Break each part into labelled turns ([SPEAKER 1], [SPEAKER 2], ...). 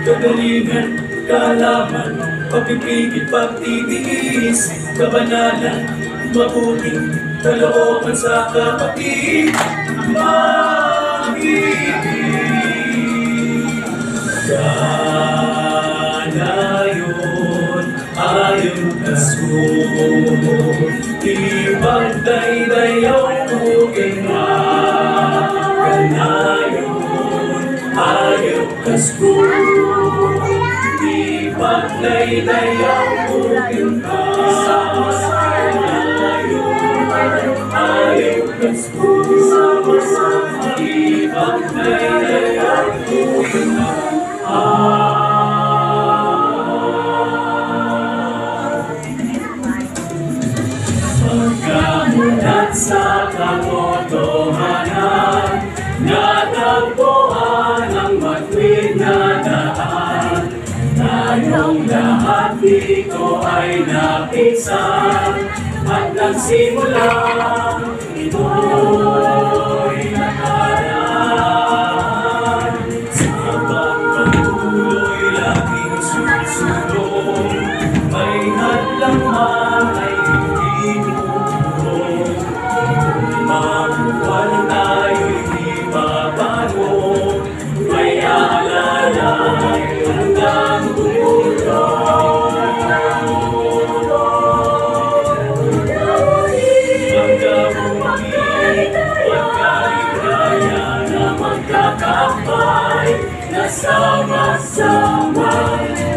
[SPEAKER 1] kagalingan, kaalaman, pagpipigil, pagtitiis, kabanalan, mabuting kalooban sa kapatid, mag-ibig. Kanayon, ayon kasun, ipagdaydayaw tugin na. Kanayon, ayon kasun, ipagdaydayaw tugin na. Kanayon, ayon kasun, ipagdaydayaw tugin na. Pagkamulat sa katotohanan, natagpuan ang matuwid na daan. Tayong lahat dito ay napisan, at nagsimula ito'y nakaraan. Sa pagpatuloy laging susunod, may hadlang man ay hindi tutulog. Mabuwan tayo'y di babago, may aalalay hanggang dulo. Magkabuti, pagkaligaya na magkakapay, nasama-sama,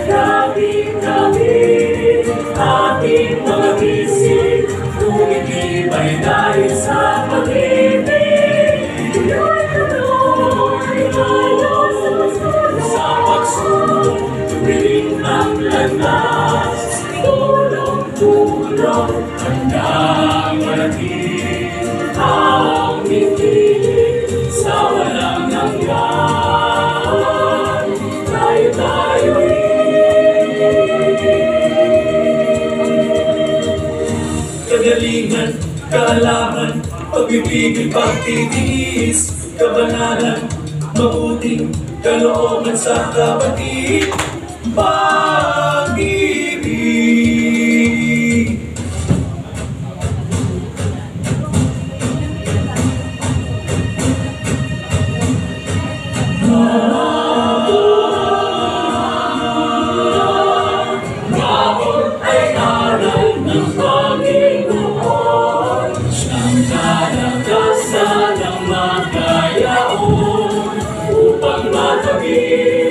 [SPEAKER 1] gabi-gabi, ating mga isip, tumitibay dahil sa pag-ibig. Sa pagsulong, tuwiling ang landas, tulong-tulong, hanggang marating ang ibig sa walang hanggan. Tayo-tayo'y kagalingan, kaalaman, pag-ibig, pagtitiis, kabanalan, mabuting kalooban sa kapatid, pag-ibig. Bawat ay aral ng Panginoon, siyang kalakasan ng makayaon, upang matagin